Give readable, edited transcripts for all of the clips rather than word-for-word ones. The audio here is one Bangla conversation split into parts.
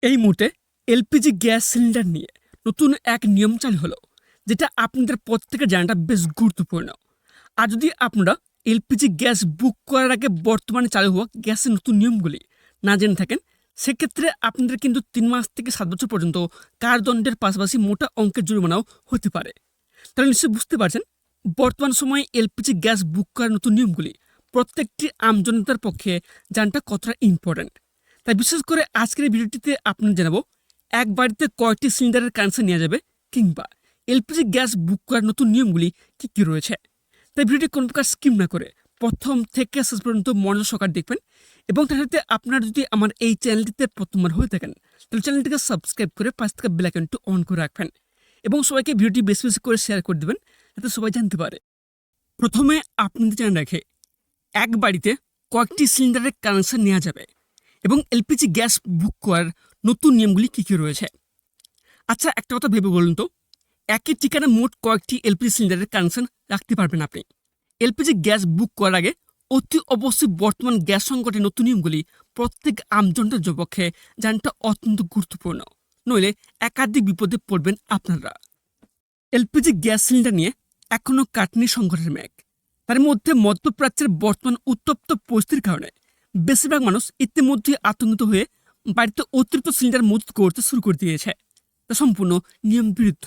এই মুহূর্তে এলপিজি গ্যাস সিলিন্ডার নিয়ে নতুন এক নিয়ম চালু হলো, যেটা আপনাদের প্রত্যেকের জানাটা বেশ গুরুত্বপূর্ণ। আর যদি আপনারা এলপিজি গ্যাস বুক করার আগে বর্তমানে চালু হওয়া গ্যাসের নতুন নিয়মগুলি না জেনে থাকেন, সেক্ষেত্রে আপনাদের কিন্তু ৩ মাস থেকে ৭ বছর পর্যন্ত কারাদণ্ডের পাশাপাশি মোটা অঙ্কের জরিমানাও হতে পারে। তাহলে নিশ্চয়ই বুঝতে পারছেন, বর্তমান সময়ে এলপিজি গ্যাস বুক করার নতুন নিয়মগুলি প্রত্যেকটি আমজনতার পক্ষে জানাটা কতটা ইম্পর্ট্যান্ট। তাই বিশেষ করে আজকের এই ভিডিওটিতে আপনাদের জানাবো, এক বাড়িতে কয়টি সিলিন্ডারের কানেকশন নেওয়া যাবে, কিংবা এলপিজি গ্যাস বুক করার নতুন নিয়মগুলি কী কী রয়েছে। তাই ভিডিওটি কোনো প্রকার স্কিপ না করে প্রথম থেকে শেষ পর্যন্ত মনোযোগ সহকারে দেখবেন। এবং তার সাথে আপনারা যদি আমার এই চ্যানেলটিতে প্রথমবার হয়ে থাকেন, তাহলে চ্যানেলটিকে সাবস্ক্রাইব করে পাশ থেকে বেল আইকনটি অন করে রাখবেন এবং সবাইকে ভিডিওটি বেশি বেশি করে শেয়ার করে দেবেন, যাতে সবাই জানতে পারে। প্রথমে আপনাদের জানা রাখে, এক বাড়িতে কয়েকটি সিলিন্ডারের কানেকশন নেওয়া যাবে এবং এলপিজি গ্যাস বুক করার নতুন নিয়মগুলি কী কী রয়েছে। আচ্ছা, একটা কথা ভেবে বলুন তো, একই ঠিকানা মোট কয়েকটি এলপিজি সিলিন্ডারের কানেকশন রাখতে পারবেন আপনি। এলপিজি গ্যাস বুক করার আগে অতি অবশ্যই বর্তমান গ্যাস সংকটের নতুন নিয়মগুলি প্রত্যেক আমজনতার পক্ষে জানাটা অত্যন্ত গুরুত্বপূর্ণ, নইলে একাধিক বিপদে পড়বেন আপনারা। এলপিজি গ্যাস সিলিন্ডার নিয়ে এখনও কাটনি সংকটের মেঘ। তার মধ্যে মধ্যপ্রাচ্যের বর্তমান উত্তপ্ত পরিস্থিতির কারণে বেশিরভাগ মানুষ ইতিমধ্যে আতঙ্কিত হয়ে বাড়িতে অতিরিক্ত সিলিন্ডার মজুত করতে শুরু করে দিয়েছে। তা সম্পূর্ণ নিয়ম বিরুদ্ধ।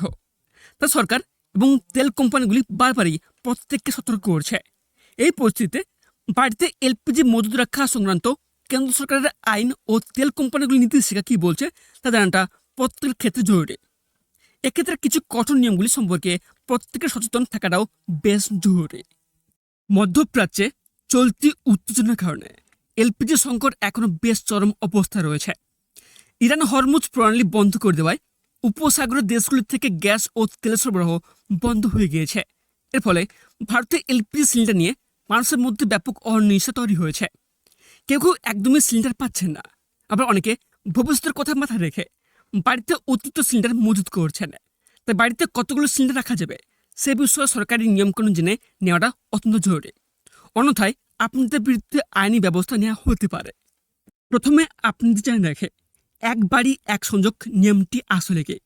তা সরকার এবং তেল কোম্পানিগুলি বারবারই প্রত্যেককে সতর্ক করছে। এই পরিস্থিতিতে বাড়িতে এলপিজি মজুত রাখা সংক্রান্ত কেন্দ্র সরকারের আইন ও তেল কোম্পানিগুলির নির্দেশিকা কী বলছে তা জানাটা প্রত্যেকের ক্ষেত্রে জরুরি। এক্ষেত্রে কিছু কঠোর নিয়মগুলি সম্পর্কে প্রত্যেকের সচেতন থাকাটাও বেশ জরুরি। মধ্যপ্রাচ্যে চলতি উত্তেজনার কারণে এলপিজি সংকট এখনও বেশ চরম অবস্থায় রয়েছে। ইরান হরমুজ প্রণালী বন্ধ করে দেওয়ায় উপসাগরের দেশগুলি থেকে গ্যাস ও তেল সরবরাহ বন্ধ হয়ে গিয়েছে। এর ফলে ভারতে এলপিজি সিলিন্ডার নিয়ে মানুষের মধ্যে ব্যাপক অনিশ্চয়তা তৈরি হয়েছে। কেউ কেউ একদমই সিলিন্ডার পাচ্ছেন না, আবার অনেকে ভবিষ্যতের কথা মাথায় রেখে বাড়িতে অতিরিক্ত সিলিন্ডার মজুত করছেন। তাই বাড়িতে কতগুলো সিলিন্ডার রাখা যাবে সে বিষয়ে সরকারি নিয়মকানুন জেনে নেওয়াটা অত্যন্ত জরুরি, অন্যথায় আপনাদের বিরুদ্ধে আইনি ব্যবস্থা নেওয়া হতে পারে। প্রথমে আপনাদের জানিয়ে রাখে, এক বাড়ি এক সংযোগ নিয়মটি আসলে কি।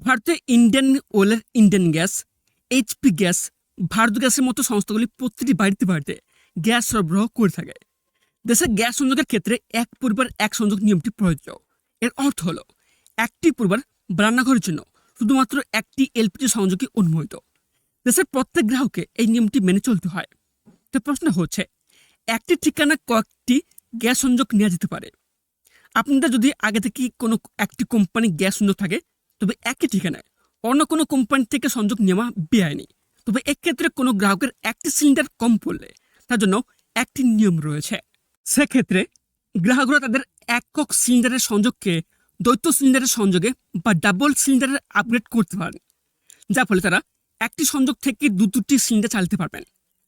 ভারতে ইন্ডিয়ান ওয়েলের Indian gas, HP gas, Bharat গ্যাসের মতো সংস্থাগুলি প্রতিটি বাড়িতে বাড়িতে গ্যাস সরবরাহ করে থাকে। দেশে গ্যাস সংযোগের ক্ষেত্রে এক পরিবার এক সংযোগ নিয়মটি প্রযোজ্য। এর অর্থ হলো, একটি পরিবার রান্নাঘরের জন্য শুধুমাত্র একটি এলপিজি সংযোগই অনুমোদিত। দেশের প্রত্যেক গ্রাহককে এই নিয়মটি মেনে চলতে হয়। তো প্রশ্ন হচ্ছে, একটি ঠিকানা কয়েকটি গ্যাস সংযোগ নেওয়া যেতে পারে। আপনাদের যদি আগে থেকে কোনো একটি কোম্পানি গ্যাস সংযোগ থাকে, তবে একই ঠিকানায় অন্য কোনো কোম্পানি থেকে সংযোগ নেওয়া বেআইনি। তবে এক্ষেত্রে কোনো গ্রাহকের একটি সিলিন্ডার কম পড়লে তার জন্য একটি নিয়ম রয়েছে। সেক্ষেত্রে গ্রাহকরা তাদের একক সিলিন্ডারের সংযোগকে দ্বৈত সিলিন্ডারের সংযোগে বা ডাবল সিলিন্ডারের আপগ্রেড করতে পারেন, যার ফলে তারা একটি সংযোগ থেকে দুটি সিলিন্ডার চালাতে পারবেন,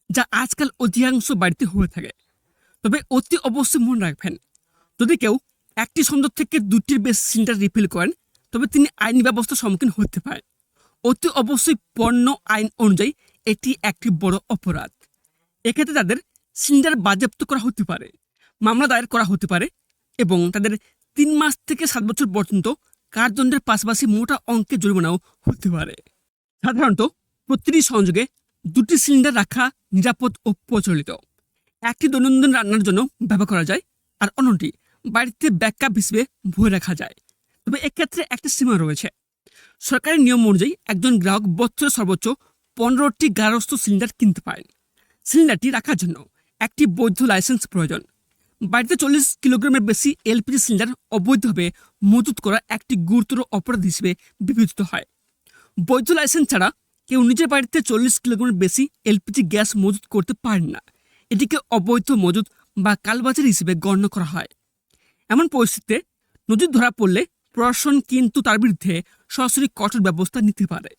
যা আজকাল অধিকাংশ বাড়িতে হয়ে থাকে। তবে অতি অবশ্যই মনে রাখবেন, যদি কেউ একটি সংযোগ থেকে দুটির বেশি সিলিন্ডার রিফিল করেন, তবে তিনি আইনি ব্যবস্থার সম্মুখীন হতে পারেন। অতি অবশ্যই পণ্য আইন অনুযায়ী এটি একটি বড় অপরাধ। এক্ষেত্রে তাদের সিলিন্ডার বাজেয়াপ্ত করা হতে পারে, মামলা দায়ের করা হতে পারে এবং তাদের ৩ মাস থেকে ৭ বছর পর্যন্ত কারাদণ্ডের পাশাপাশি মোটা অঙ্কের জরিমানাও হতে পারে। সাধারণত প্রতিটি সংযোগে দুটি সিলিন্ডার রাখা নিরাপদ ও প্রচলিত। একটি দৈনন্দিন রান্নার জন্য ব্যবহার করা যায়, আর অন্যটি বাড়িতে ব্যাকআপ হিসেবে ভরে রাখা যায়। তবে এক্ষেত্রে একটা সীমা রয়েছে। সরকারি নিয়ম অনুযায়ী একজন গ্রাহক বছরে সর্বোচ্চ ১৫টি গার্হস্থ সিলিন্ডার কিনতে পারেন। সিলিন্ডারটি রাখার জন্য একটি বৈধ লাইসেন্স প্রয়োজন। বাড়িতে ৪০ কিলোগ্রামের বেশি এলপিজি সিলিন্ডার অবৈধভাবে মজুত করা একটি গুরুতর অপরাধ হিসেবে বিবেচিত হয়। বৈধ লাইসেন্স ছাড়া কেউ নিজের বাড়িতে ৪০ কিলোগ্রামের বেশি এলপিজি গ্যাস মজুত করতে পারেন না। এটিকে অবৈধ মজুত বা কালবাজারি হিসেবে গণ্য করা হয়। এমন পরিস্থিতিতে নজির ধরা পড়লে প্রশাসন কিন্তু তার বিরুদ্ধে সরাসরি কঠোর ব্যবস্থা নিতে পারে।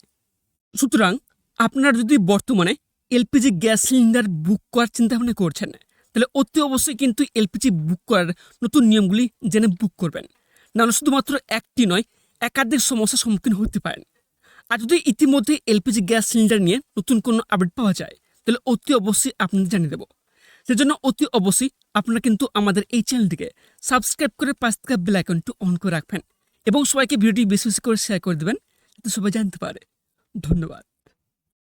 সুতরাং আপনারা যদি বর্তমানে এলপিজি গ্যাস সিলিন্ডার বুক করার চিন্তাভাবনা করছেন, তাহলে অতি অবশ্যই কিন্তু এলপিজি বুক করার নতুন নিয়মগুলি জেনে বুক করবেন। নাহলে শুধুমাত্র একটি নয়, একাধিক সমস্যার সম্মুখীন হতে পারেন। আর যদি ইতিমধ্যে এলপিজি গ্যাস সিলিন্ডার নিয়ে নতুন কোনো আপডেট পাওয়া যায়, তাহলে অতি অবশ্যই আপনাদের জানিয়ে দেবো। সেজন্য অতি অবশ্যই আপনারা কিন্তু আমাদের এই চ্যানেলটিকে সাবস্ক্রাইব করে পাশ থাকা বেল আইকনটি অন করে রাখবেন এবং সবাইকে ভিডিওটি বেশি বেশি করে শেয়ার করে দেবেন যাতে সবাই জানতে পারে। ধন্যবাদ।